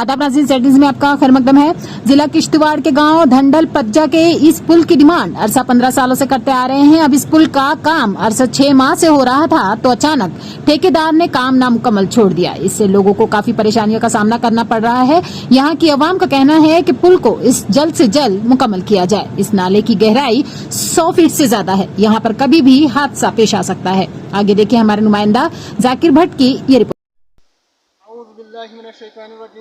आदाब नाज़रीन, सेटिंग्स में आपका खैर मकदम है। जिला किश्तवाड़ के गांव धंडल पज्जा के इस पुल की डिमांड अरसा 15 सालों से करते आ रहे हैं। अब इस पुल का काम अरसा 6 माह से हो रहा था तो अचानक ठेकेदार ने काम नामुकम्मल छोड़ दिया। इससे लोगों को काफी परेशानियों का सामना करना पड़ रहा है। यहाँ की आवाम का कहना है कि पुल को इस जल्द से जल्द मुकम्मल किया जाए। इस नाले की गहराई 100 फीट से ज्यादा है। यहाँ पर कभी भी हादसा पेश आ सकता है। आगे देखिए हमारे नुमाइंदा जाकिर भट्ट की ये रिपोर्ट।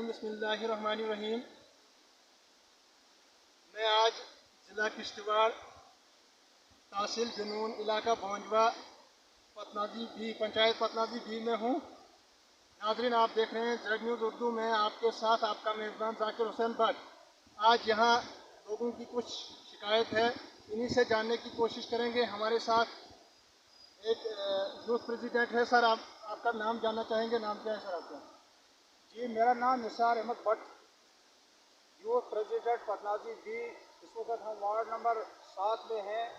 बिस्मिल्लाहिर्रहमानिर्रहीम। मैं आज ज़िला किश्तवाड़ तहसील जुनून इलाका भोंजवा पतनाजी भी पंचायत पतनाजी भी में हूँ। नाज़रीन, आप देख रहे हैं जेड न्यूज़ उर्दू में आपके साथ आपका मेज़बान जाकिर हुसैन भट्ट। आज यहाँ लोगों की कुछ शिकायत है, इन्हीं से जानने की कोशिश करेंगे। हमारे साथ एक यूथ प्रेसिडेंट है। सर, आपका नाम जानना चाहेंगे? नाम क्या है सर आपका? जी, मेरा नाम निसार अहमद भट्ट, यूथ प्रेसिडेंट पतनाजी भी। इस वक्त हम वार्ड नंबर 7 में हैं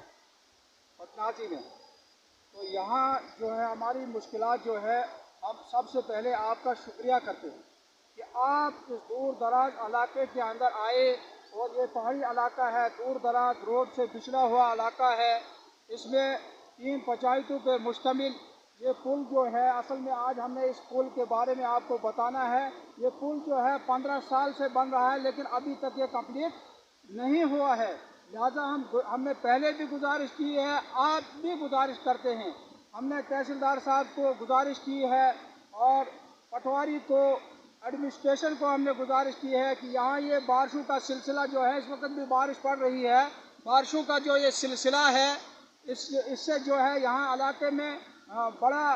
पतनाजी में। तो यहाँ जो है हमारी मुश्किलात जो है, हम सबसे पहले आपका शुक्रिया करते हैं कि आप इस दूर दराज इलाके के अंदर आए। और ये पहाड़ी इलाका है, दूर दराज रोड से पिछड़ा हुआ इलाका है। इसमें 3 पंचायतों पर मुश्तमिल ये पुल जो है, असल में आज हमने इस पुल के बारे में आपको बताना है। ये पुल जो है 15 साल से बन रहा है, लेकिन अभी तक ये कंप्लीट नहीं हुआ है। लिहाजा हमने पहले भी गुजारिश की है, आप भी गुजारिश करते हैं। हमने तहसीलदार साहब को गुजारिश की है और पटवारी को, एडमिनिस्ट्रेशन को हमने गुजारिश की है कि यहाँ ये बारिशों का सिलसिला जो है, इस वक्त भी बारिश पड़ रही है, बारिशों का जो ये सिलसिला है इससे जो है यहाँ इलाके में बड़ा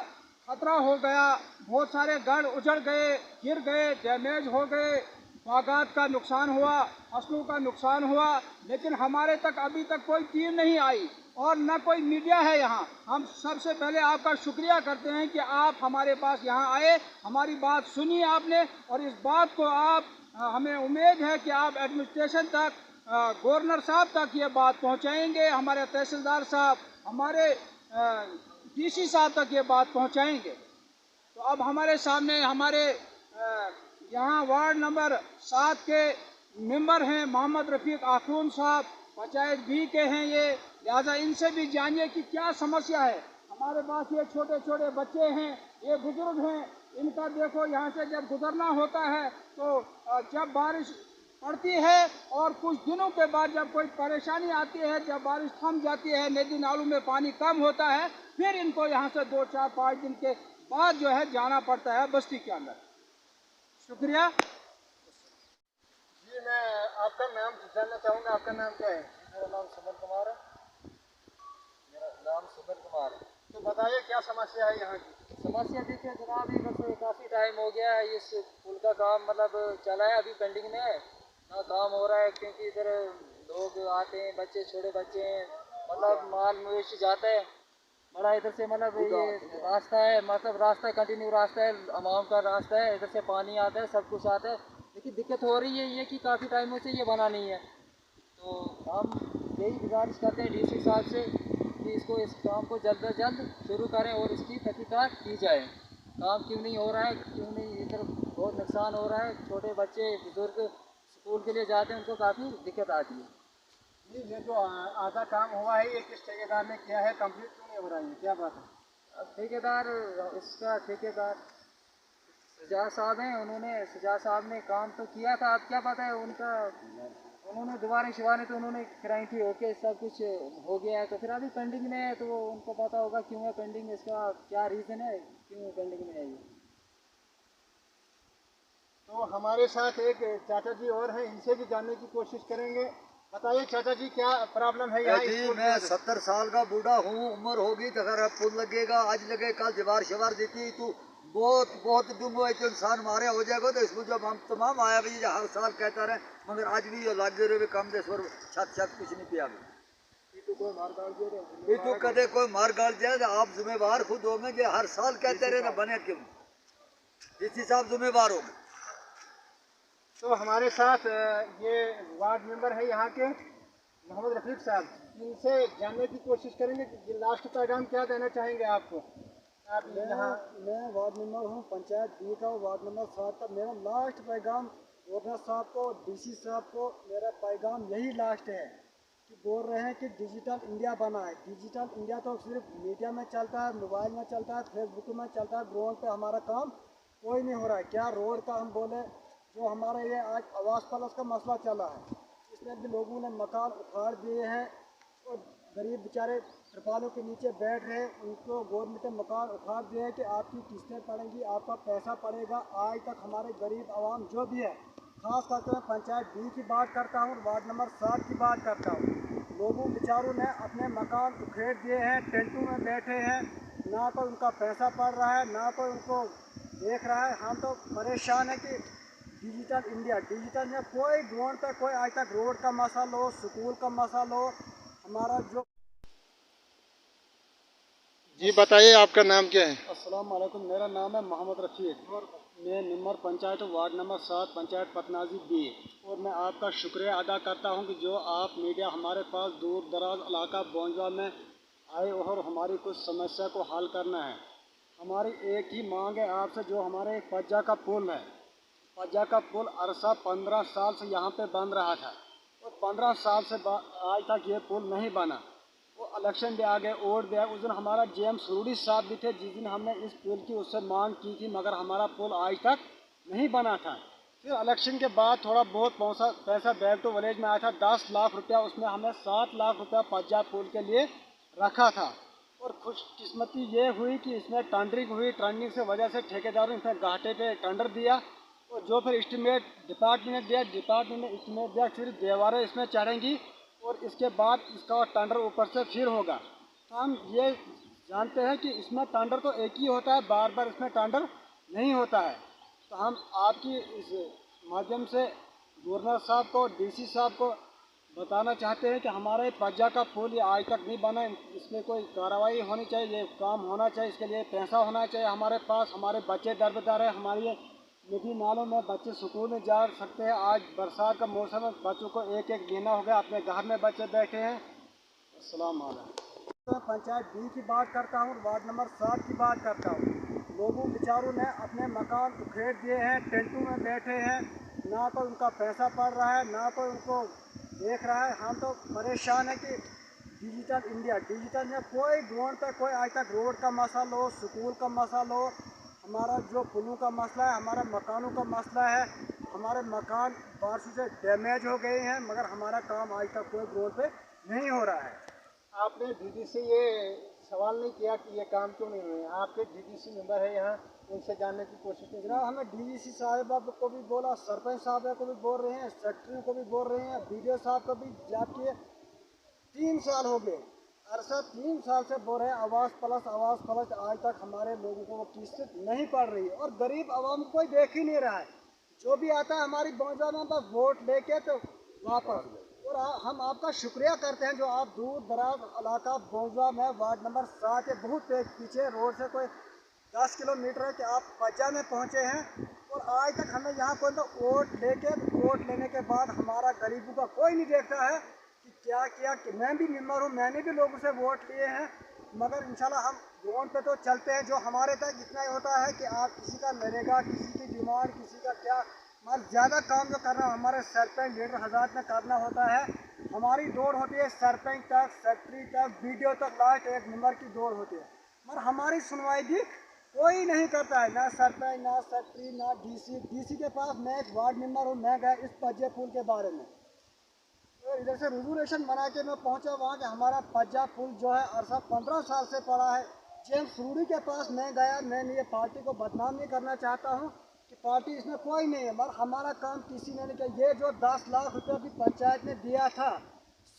खतरा हो गया। बहुत सारे घर उजड़ गए, गिर गए, डैमेज हो गए, बागात का नुकसान हुआ, फसलों का नुकसान हुआ। लेकिन हमारे तक अभी तक कोई टीम नहीं आई और न कोई मीडिया है यहाँ। हम सबसे पहले आपका शुक्रिया करते हैं कि आप हमारे पास यहाँ आए, हमारी बात सुनी आपने। और इस बात को आप हमें उम्मीद है कि आप एडमिनिस्ट्रेशन तक, गवर्नर साहब तक ये बात पहुँचाएँगे, हमारे तहसीलदार साहब, हमारे डीसी साहब तक ये बात पहुंचाएंगे। तो अब हमारे सामने हमारे यहाँ वार्ड नंबर 7 के मेंबर हैं मोहम्मद रफ़ीक आखून साहब, पंचायत बी के हैं ये। लिहाजा इनसे भी जानिए कि क्या समस्या है। हमारे पास ये छोटे छोटे बच्चे हैं, ये बुजुर्ग हैं, इनका देखो यहाँ से जब गुजरना होता है तो जब बारिश पड़ती है और कुछ दिनों के बाद जब कोई परेशानी आती है, जब बारिश थम जाती है, नदी नालों में पानी कम होता है, फिर इनको यहाँ से 2, 4, 5 दिन के बाद जो है जाना पड़ता है बस्ती के अंदर। शुक्रिया जी, मैं आपका नाम जानना चाहूँगा। आपका नाम क्या है? मेरा नाम सुमन कुमार है। तो बताइए क्या समस्या है यहाँ की? समस्या देखिए जनाब, इधर से काफ़ी टाइम हो गया है इस पुल का काम मतलब चला है, अभी पेंडिंग में है ना, काम हो रहा है। क्योंकि इधर लोग आते हैं, बच्चे, छोटे बच्चे हैं, मतलब माल मवेशी जाता है बड़ा इधर से। मतलब ये रास्ता है, मतलब रास्ता कंटिन्यू रास्ता है, अमाउंट का रास्ता है, इधर से पानी आता है, सब कुछ आता है। लेकिन दिक्कत हो रही है ये कि काफ़ी टाइमों से ये बना नहीं है। तो हम यही गुजारिश करते हैं डीसी साहब से कि इस काम को जल्द से जल्द शुरू करें और इसकी तहकीकात की जाए। काम क्यों नहीं हो रहा है, क्यों नहीं, इधर बहुत नुकसान हो रहा है। छोटे बच्चे, बुजुर्ग स्कूल के लिए जाते हैं, उनको काफ़ी दिक्कत आती है। जी, ये जो आधा काम हुआ है, ये किस ठेकेदार ने किया है? कंप्लीट क्यों नहीं हो रहा है? क्या बात है? अब ठेकेदार सुजात साहब हैं, सुजात साहब ने काम तो किया था। अब क्या पता है उनका, उन्होंने दोबारा शिवाने तो उन्होंने कराई थी, ओके सब कुछ हो गया है। तो फिर अभी पेंडिंग में है, तो उनको पता होगा क्यों है पेंडिंग, इसका क्या रीज़न है, क्यों पेंडिंग में है ये। तो हमारे साथ एक चाचा जी और हैं, इनसे भी जानने की कोशिश करेंगे। बताइए चाचा जी, क्या प्रॉब्लम है यहाँ? जी, मैं 70 साल का बूढ़ा हूँ, उम्र होगी तो अगर पुल लगेगा, आज लगे कल दीवार शिवार देती तो बहुत दुंगो एक इंसान मारे हो जाएगा। तो इसको जब हम तमाम आया भाई हर साल कहता रहे, मगर आज भी ये लागे रहे कम देश पर छत कुछ नहीं पिया। ये तो कदे कोई मार गाल जाए, आप जिम्मेवार खुद होंगे कि हर साल कहते रहे ना बने क्यों, इसी साहब जिम्मेवार होंगे। तो हमारे साथ ये वार्ड मेंबर है यहाँ के मोहम्मद रफ़ीक साहब, इनसे जानने की कोशिश करेंगे कि लास्ट पैगाम क्या देना चाहेंगे आपको। आप यहाँ मैं वार्ड मेंबर हूँ पंचायत बी का, वार्ड नंबर 7 का। मेरा लास्ट पैगाम गवर्नर साहब को, डीसी साहब को मेरा पैगाम यही लास्ट है कि बोल रहे हैं कि डिजिटल इंडिया बना है। डिजिटल इंडिया तो सिर्फ मीडिया में चलता है, मोबाइल में चलता है, फेसबुक में चलता है, ग्राउंड पे हमारा काम कोई नहीं हो रहा है। क्या रोड का हम बोले, जो हमारे ये आज आवास प्लस का मसला चला है, इसमें भी लोगों ने मकान उखाड़ दिए हैं और गरीब बेचारे तिरपालों के नीचे बैठ रहे हैं। उनको गवर्नमेंट ने मकान उखाड़ दिए हैं कि आपकी किस्तें पड़ेंगी, आपका पैसा पड़ेगा। आज तक हमारे गरीब आवाम जो भी है, खास करके मैं पंचायत बी की बात करता हूँ, वार्ड नंबर 7 की बात करता हूँ, लोगों बेचारों ने अपने मकान उखेड़ दिए हैं, टेंटों में बैठे हैं, ना तो उनका पैसा पड़ रहा है, ना तो उनको देख रहा है। हम तो परेशान है कि डिजिटल में कोई ग्राउंड पर कोई आज तक रोड का मसला हो, स्कूल का मसला हो, हमारा जो। जी बताइए, आपका नाम क्या है? अस्सलाम वालेकुम, मेरा नाम है मोहम्मद रफ़ीक और मैं member panchayat ward number 7 panchayat पतनाजी बी। और मैं आपका शुक्रिया अदा करता हूं कि जो आप मीडिया हमारे पास दूर दराज इलाका बोंजवा में आए और हमारी कुछ समस्या को हल करना है। हमारी एक ही मांग है आपसे, जो हमारे पज्जा का पुल है, पज्जा का पुल अरसा 15 साल से यहाँ पे बन रहा था और 15 साल से आज तक ये पुल नहीं बना। वो इलेक्शन भी आ गए, वोट भी आए। उस दिन हमारा जेएम सरूरी साहब भी थे, जिस दिन हमने इस पुल की उससे मांग की थी, मगर हमारा पुल आज तक नहीं बना था। फिर इलेक्शन के बाद थोड़ा बहुत पैसा बैक टू विलेज में आया था, 10 लाख रुपया, उसमें हमने 7 लाख रुपया पज्जा पुल के लिए रखा था। और खुशकिस्मती ये हुई कि इसमें टेंडरिंग हुई, टेंडरिंग से वजह से ठेकेदारों ने इसमें घाटे पे टेंडर दिया और जो फिर एस्टीमेट डिपार्टमेंट ने एस्टीमेट दिया, फिर दीवारें इसमें चढ़ेंगी और इसके बाद इसका टेंडर ऊपर से फिर होगा। तो हम ये जानते हैं कि इसमें टेंडर तो एक ही होता है, बार बार इसमें टेंडर नहीं होता है। तो हम आपकी इस माध्यम से गवर्नर साहब को, डीसी साहब को बताना चाहते हैं कि हमारे पज्जा का पुल ये आज तक नहीं बना, इसमें कोई कार्रवाई होनी चाहिए, ये काम होना चाहिए, इसके लिए पैसा होना चाहिए हमारे पास। हमारे बच्चे दरबदर है, हमारी नदी नालों में बच्चे स्कूल में जा सकते हैं। आज बरसात का मौसम है, बच्चों को एक महीना हो गया अपने घर में बच्चे बैठे हैं। अस्सलाम वालेकुम। मैं पंचायत बी की बात करता हूँ, वार्ड नंबर 7 की बात करता हूँ। लोगों बेचारों ने अपने मकान उखेड़ दिए हैं, टेंटों में बैठे हैं, ना तो उनका पैसा पड़ रहा है, ना तो उनको देख रहा है। हम तो परेशान है कि डिजिटल में कोई ग्राउंड पर कोई आज तक रोड का मसला हो, स्कूल का मसला हो, हमारा जो पुलों का मसला है, हमारा मकानों का मसला है। हमारे मकान बारिशों से डैमेज हो गए हैं, मगर हमारा काम आज तक कोई ग्राउंड पे नहीं हो रहा है। आपने डीडी से ये सवाल नहीं किया कि ये काम क्यों नहीं हुए? आपके डीडीसी मेंबर है यहाँ, उनसे जानने की कोशिश नहीं जनाब, हमें डीडीसी साहब को भी बोला, सरपंच साहब को भी बोल रहे हैं, सेक्रेटरी को भी बोल रहे हैं, बीडीओ साहब को भी याद किए। 3 साल हो गए, अरसा 3 साल से बोल रहे हैं आवास प्लस। आज तक हमारे लोगों को वो किस्त नहीं पड़ रही है और गरीब आवाम कोई देख ही नहीं रहा है। जो भी आता है हमारी बोंजवा में बस वोट लेके तो वापस। और हम आपका शुक्रिया करते हैं, जो आप दूर दराज इलाका बोंजवा में वार्ड नंबर 7 के बहुत पीछे रोड से कोई 10 किलोमीटर है कि आप पज्जा में पहुँचे हैं। और आज तक हमें यहाँ कोई तो वोट लेने के बाद हमारा गरीबों का कोई नहीं देखता है कि क्या किया। कि मैं भी मेंबर हूँ, मैंने भी लोगों से वोट लिए हैं, मगर इंशाल्लाह हम ग्राउंड पे तो चलते हैं। जो हमारे तक इतना ही होता है कि आप किसी का नरेगा, किसी की डिमांड, किसी का क्या, मगर ज़्यादा काम जो करना हमारे सरपंच लीडर हज़ार में करना होता है। हमारी दौड़ होती है सरपंच तक, सेक्रेटरी तक, बीडीओ तक, लास्ट 1 नंबर की दौड़ होती है, मगर हमारी सुनवाई भी कोई नहीं करता है, ना सरपंच, ना सेक्रेटरी, ना डीसी के पास मैं एक वार्ड मेंबर हूँ, मैं गया इस पज्जे पुल के बारे में, तो इधर से रिजर्वेशन बना के मैं पहुंचा वहाँ के हमारा पज्जा पुल जो है अरसा 15 साल से पड़ा है। जेएम सरूरी के पास मैं गया, मैंने ये पार्टी को बदनाम नहीं करना चाहता हूँ कि पार्टी इसमें कोई नहीं है, मगर हमारा काम किसी ने नहीं किया। ये जो 10 लाख रुपया भी पंचायत ने दिया था,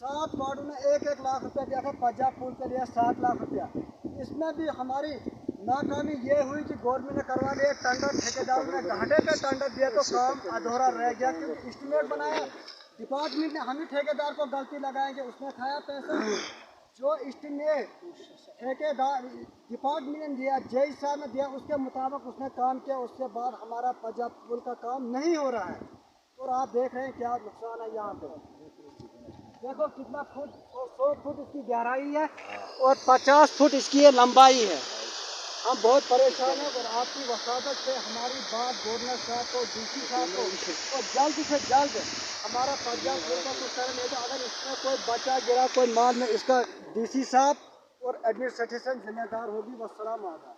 7 वार्डों में 1-1 लाख रुपया दिया था पज्जा पुल के लिए, 7 लाख रुपया। इसमें भी हमारी नाकामी ये हुई कि गवर्नमेंट ने करवा लिया टेंडर, ठेकेदारों ने घाटे पे टेंडर दिया तो काम अधूरा रह गया, क्योंकि एस्टीमेट बनाया डिपार्टमेंट ने, हम ही ठेकेदार को गलती लगाएंगे, उसने खाया पैसा। जो एस्टीमेट ठेकेदार डिपार्टमेंट ने दिया, जेई साहब ने दिया, उसके मुताबिक उसने काम किया। उसके बाद हमारा पज्जा पुल का काम नहीं हो रहा है और आप देख रहे हैं क्या नुकसान है। यहाँ पे देखो कितना फुट, 100 फुट इसकी गहराई है और 50 फुट इसकी लंबाई है। हम बहुत परेशान हैं और आपकी वसादत से हमारी बात गवर्नर साहब को डीसी साहब को और जल्द से जल्द हमारा पंजाब फुलका को करें। अगर इसमें कोई बच्चा गिरा कोई माल में इसका डीसी साहब और एडमिनिस्ट्रेशन जिम्मेदार होगी। वस्सलाम आदाब।